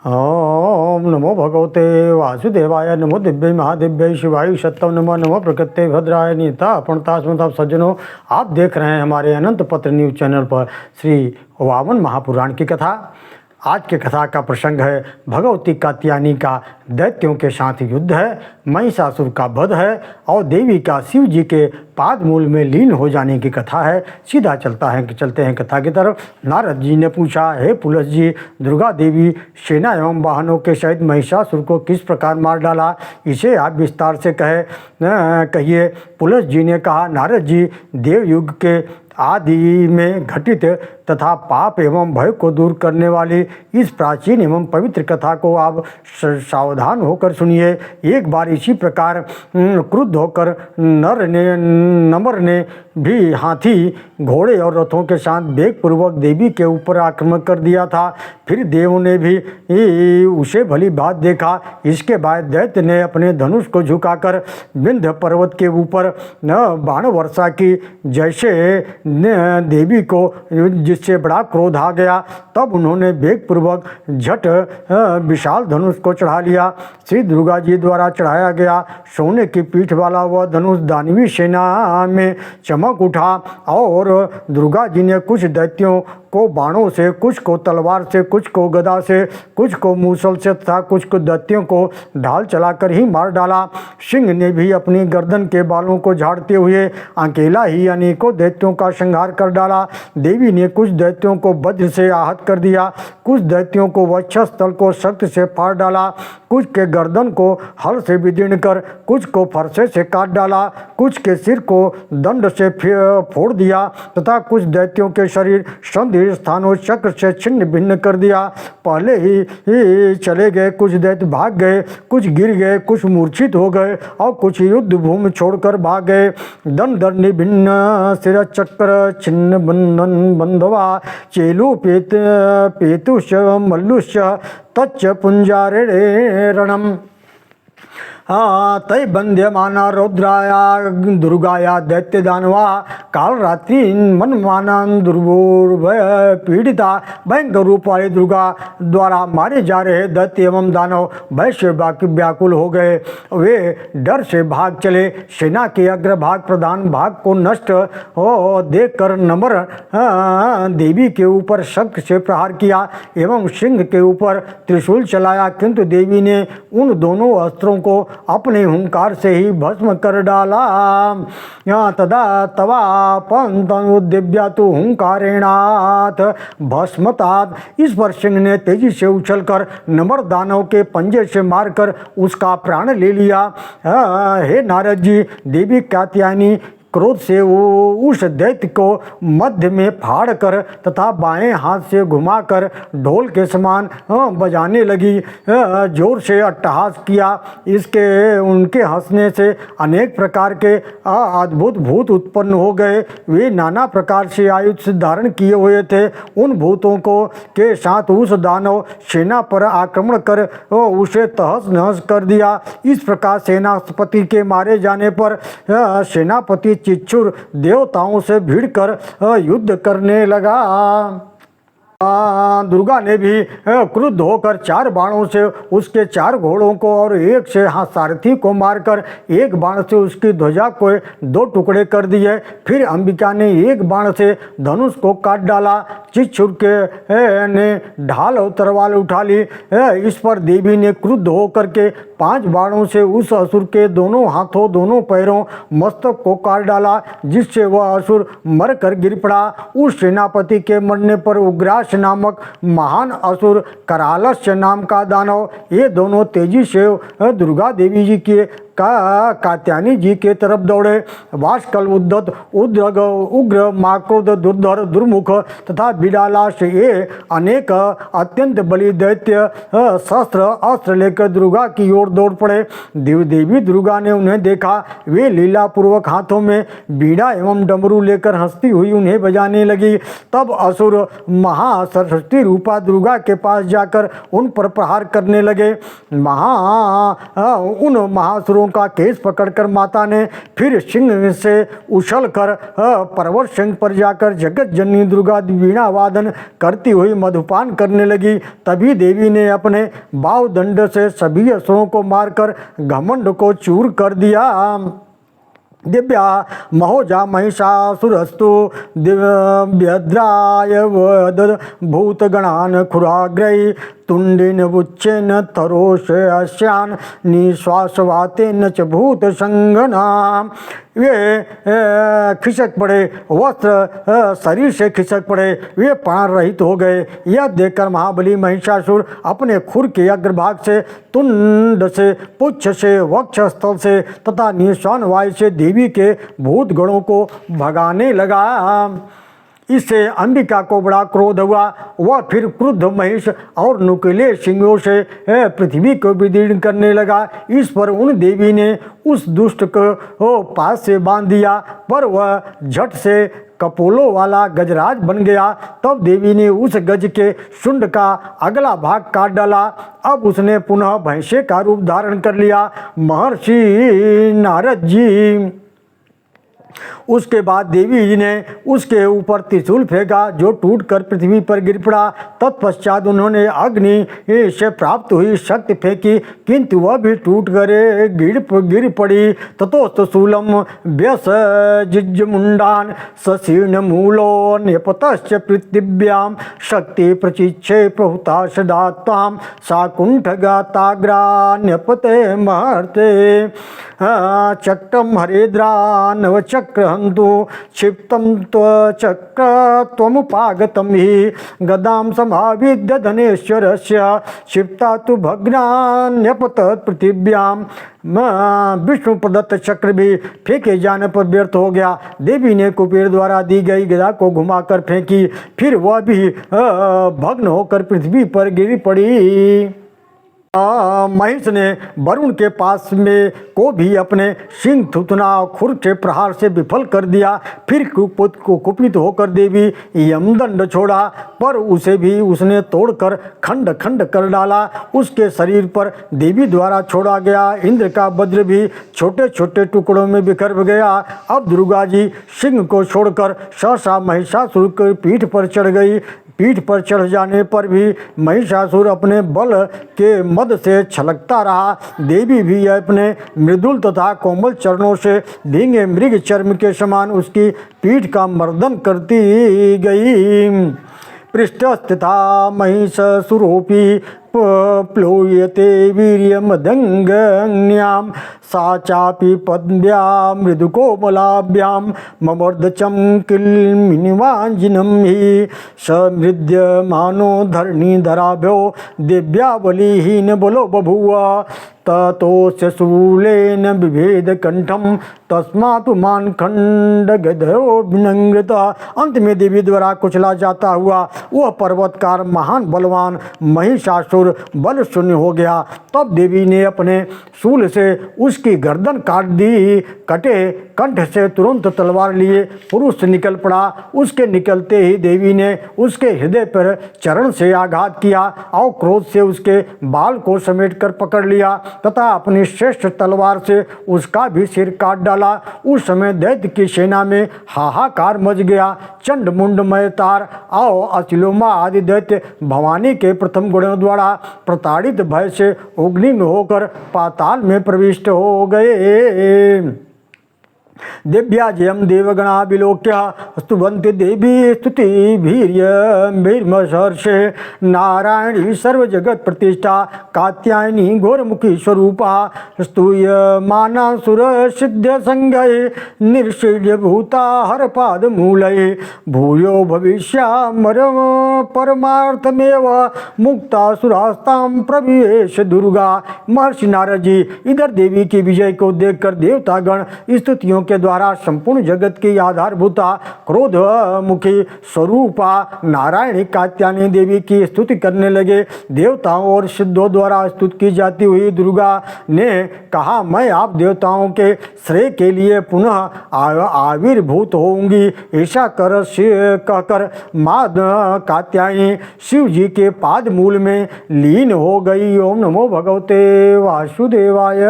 ओम नमो भगवते वासुदेवाय, नमो दिव्य महादिव्य शिवाय सत्यम नमो नमो प्रकृते भद्राय नीता अपणता स्मृता सज्जनों, आप देख रहे हैं हमारे अनंत पत्र न्यूज चैनल पर श्री वामन महापुराण की कथा। आज के कथा का प्रसंग है भगवती कात्यायनी का दैत्यों के साथ युद्ध है, महिषासुर का वध है और देवी का शिव जी के पाद मूल में लीन हो जाने की कथा है। सीधा चलते हैं कथा की तरफ। नारद जी ने पूछा, हे पुलस जी, दुर्गा देवी सेना एवं वाहनों के सहित महिषासुर को किस प्रकार मार डाला, इसे आप विस्तार से कहिए। पुलस जी ने कहा, नारद जी, देवयुग के आदि में घटित तथा पाप एवं भय को दूर करने वाली इस प्राचीन एवं पवित्र कथा को आप सावधान होकर सुनिए। एक बार इसी प्रकार क्रुद्ध होकर नमर ने भी हाथी, घोड़े और रथों के साथ वेगपूर्वक देवी के ऊपर आक्रमण कर दिया था। फिर देवों ने भी उसे भली बात देखा। इसके बाद दैत्य ने अपने धनुष को झुकाकर विंध्य पर्वत के ऊपर बाण वर्षा की। जैसे देवी को जिससे बड़ा क्रोध आ गया, तब उन्होंने वेगपूर्वक झट विशाल धनुष को चढ़ा लिया। श्री दुर्गा जी द्वारा चढ़ाया गया सोने की पीठ वाला वह धनुष दानवी सेना में चमक उठा और दुर्गा जी ने कुछ दैत्यों को बाणों से, कुछ को तलवार से, कुछ को गदा से, कुछ को मूसल से तथा कुछ को दैत्यों को ढाल चलाकर ही मार डाला। सिंह ने भी अपनी गर्दन के बालों को झाड़ते हुए अकेला ही अनेकों दैत्यों का संहार कर डाला। देवी ने कुछ दैत्यों को वज्र से आहत कर दिया, कुछ दैत्यों को वक्षस्थल को शक्ति से फाड़ डाला, कुछ के गर्दन को हल से विदीर्ण कर, कुछ को फरसे से काट डाला, कुछ के सिर को दंड से फोड़ दिया तथा कुछ दैत्यों के शरीर संधि स्थानों चक्र से छिन्न भिन्न कर दिया। पहले ही चले गए कुछ दैत्य भाग गए, कुछ गिर गए, कुछ मूर्छित हो गए और कुछ युद्ध भूमि छोड़कर भाग गए। दंड भिन्न सिर चक्र छिन्न बंधन बंधवा चेलु पेतुष मल्लुष तच्च पुंजारेणम तय बंध्यमाना रौद्राया दुर्गाया दैत्य दानवा काल रात्रि मनमाना दुर्भोर पीड़िता भयंकर रूप वाली दुर्गा द्वारा मारे जा रहे दैत्य एवं दानव भय से व्याकुल हो गए। वे डर से भाग चले। सेना के अग्रभाग प्रधान भाग को नष्ट हो देखकर नमर देवी के ऊपर शक्ति से प्रहार किया एवं सिंह के ऊपर त्रिशूल चलाया, किंतु देवी ने उन दोनों अस्त्रों को अपने हुंकार से ही भस्म कर डाला। तदा तवा पंतुदिव्या तो हुंकारेणाथ भस्मतात। इस पर सिंह ने तेजी से उछलकर नमर दानव के पंजे से मारकर उसका प्राण ले लिया। हे नारद जी, देवी कात्यायनी क्रोध से वो उस दैत्य को मध्य में फाड़ कर तथा बाएं हाथ से घुमाकर ढोल के समान बजाने लगी। जोर से अट्टहास किया। इसके उनके हंसने से अनेक प्रकार के अद्भुत भूत उत्पन्न हो गए। वे नाना प्रकार से आयुध धारण किए हुए थे। उन भूतों को के साथ उस दानव सेना पर आक्रमण कर उसे तहस नहस कर दिया। इस प्रकार सेनापति के मारे जाने पर सेनापति चिच्चुर देवताओं से भिड़कर युद्ध करने लगा। दुर्गा ने भी क्रुद्ध होकर 4 बाणों से उसके 4 घोड़ों को और एक से सारथी को मारकर एक बाण से उसकी ध्वजा को 2 टुकड़े कर दिए। फिर अंबिका ने एक बाण से धनुष को काट डाला। चिच्चुर के ने ढाल और तलवार उठा ली। इस पर देवी ने क्रुद्ध होकर के 5 बाणों से उस असुर के दोनों हाथों, दोनों पैरों, मस्तक को काट डाला, जिससे वह असुर मर कर गिर पड़ा। उस सेनापति के मरने पर उग्रास नामक महान असुर, करालस्य नाम का दानव, ये दोनों तेजी से दुर्गा देवी जी के कात्यायनी जी के तरफ दौड़े। वाष्कल, उद्धत, उद्रग, उग्र, माक्रोध, दुर्धर, दुर्मुख तथा बिडालाश, ये अनेक अत्यंत बलि दैत्य शस्त्र अस्त्र लेकर दुर्गा की ओर दौड़ पड़े। देवी दुर्गा ने उन्हें देखा। वे लीला पूर्वक हाथों में बीड़ा एवं डमरू लेकर हंसती हुई उन्हें बजाने लगी। तब असुर महासरस्वती रूपा दुर्गा के पास जाकर उन पर प्रहार करने लगे। उन महासुरों वासुदेव का केस पकड़कर माता ने फिर सिंह से उछलकर परवर सिंह पर जाकर जगत जननी दुर्गा वीणा वादन करती हुई मधुपान करने लगी। तभी देवी ने अपने बाहुदंड से सभी असुरों को मारकर घमंड को चूर कर दिया। दिव्या महोजा महिषासुरस्तु दिव्यद्राय वद भूतगणान् खुराग्रही तुंडेन वुच्चेन तरोषयान निश्वासवातेन च भूत संगना। वे खिसक पड़े, वस्त्र शरीर से खिसक पड़े, वे प्राण रहित हो गए। यह देखकर महाबली महिषासुर अपने खुर के अग्रभाग से, तुंड से, पुच्छ से, वक्षस्थल से तथा निश्वान वायु से देवी के भूत गणों को भगाने लगा। इससे अंबिका को बड़ा क्रोध हुआ। वह फिर क्रुद्ध महिष और नुकीले सिंहों से पृथ्वी को विदीर्ण करने लगा। इस पर उन देवी ने उस दुष्ट को पास से बांध दिया, पर वह झट से कपोलों वाला गजराज बन गया। तब देवी ने उस गज के शुंड का अगला भाग काट डाला। अब उसने पुनः भैंसे का रूप धारण कर लिया। महर्षि नारद जी उसके बाद देवी जी ने उसके ऊपर त्रिशूल फेंका, जो टूटकर पृथ्वी पर गिर पड़ा। तत्पश्चात उन्होंने अग्नि से प्राप्त हुई शक्ति फेंकी, किंतु वह भी टूट कर गिर पड़ी। ततोस्तूलम व्यस जिज्मुंडान सशीर्ण मूलो नेपतश्च पृथिव्याम शक्ति प्रचिच्छे प्रहुताश दाताम साकुंठ गाताग्रा न्यपते महर्ते चक्रम हरेद्रा नवचक्रहंतु क्षिप्तम त्वचक्र त्वमुपागतम ही गदाम समाविद्य धनेश्वरस्य क्षिप्ता तु भग्नान्यपतत् पृथिव्याम। विष्णु प्रदत्त चक्र भी फेंके जाने पर व्यर्थ हो गया। देवी ने कुबेर द्वारा दी गई गदा को घुमाकर फेंकी, फिर वह भी भग्न होकर पृथ्वी पर गिर पड़ी। महिष ने वरुण के पास में को भी अपने सिंह थुथुना खुर के प्रहार से विफल कर दिया। फिर कुपित होकर देवी यमदंड छोड़ा, पर उसे भी उसने तोड़कर खंड खंड कर डाला। उसके शरीर पर देवी द्वारा छोड़ा गया इंद्र का वज्र भी छोटे छोटे टुकड़ों में बिखर गया। अब दुर्गा जी सिंह को छोड़कर सहसा महिषासुर की पीठ पर चढ़ गई। पीठ पर चढ़ जाने पर भी महिषासुर अपने बल के मद से छलकता रहा। देवी भी अपने मृदुल तथा कोमल चरणों से भींगे मृग चर्म के समान उसकी पीठ का मर्दन करती गई। पृष्ठस्थिता महिषासुरोऽपि प्लूयते वीर्यमदङ्गन्यां सा चापि पद्भ्यां मृदुकोमलाभ्यां ममर्दचं किल्मिनिवाञ्जिनं हि समृध्यमानो धरणीधराभ्यो दिव्यावलिहीन बलो बभूव ततोस्य शूलेन बिभेद कंठम तस्मात् मान खंड गधोभिनंगृत। अंत में देवी द्वारा कुचला जाता हुआ वह पर्वतकार महान बलवान महिषासुर बल शून्य हो गया। तब देवी ने अपने शूल से उसकी गर्दन काट दी। कटे कंठ से तुरंत तलवार लिए पुरुष निकल पड़ा। उसके निकलते ही देवी ने उसके हृदय पर चरण से आघात किया और क्रोध से उसके बाल को समेट कर पकड़ लिया तथा अपनी श्रेष्ठ तलवार से उसका भी सिर काट डाला। उस समय दैत्य की सेना में हाहाकार मच गया। चंड मुंड मयतार और अचिलोमा आदि दैत्य भवानी के प्रथम गुणों द्वारा प्रताड़ित भय से अग्नि में होकर पाताल में प्रविष्ट हो गए। दिव्या जयम देवगणा विलोक्य स्तुवन्ति देवी स्तुति भीर्यहर्षे नारायणी सर्व जगत प्रतिष्ठा कात्यायनी घोरमुखी स्वरूपा स्तूयमाना सुर सिद्ध संगये निर्षीड्य भूता हर पाद मूलये भूयो भविष्यामर परमार्थमेव मुक्ता सुरास्ताम प्रविवेश दुर्गा। महर्षि नारद जी इधर देवी की विजय को देखकर देवतागण स्तुतियों के द्वारा संपूर्ण जगत की आधारभूता क्रोध मुखी स्वरूपा नारायणी कात्यायनी देवी की स्तुति करने लगे। देवताओं और सिद्धों द्वारा स्तुति की जाती हुई दुर्गा ने कहा, मैं आप देवताओं के श्रेय के लिए पुनः आविर्भूत होंगी। ऐसा कहकर माँ कात्यायनी शिव जी के पाद मूल में लीन हो गई। ओम नमो भगवते वासुदेवाय।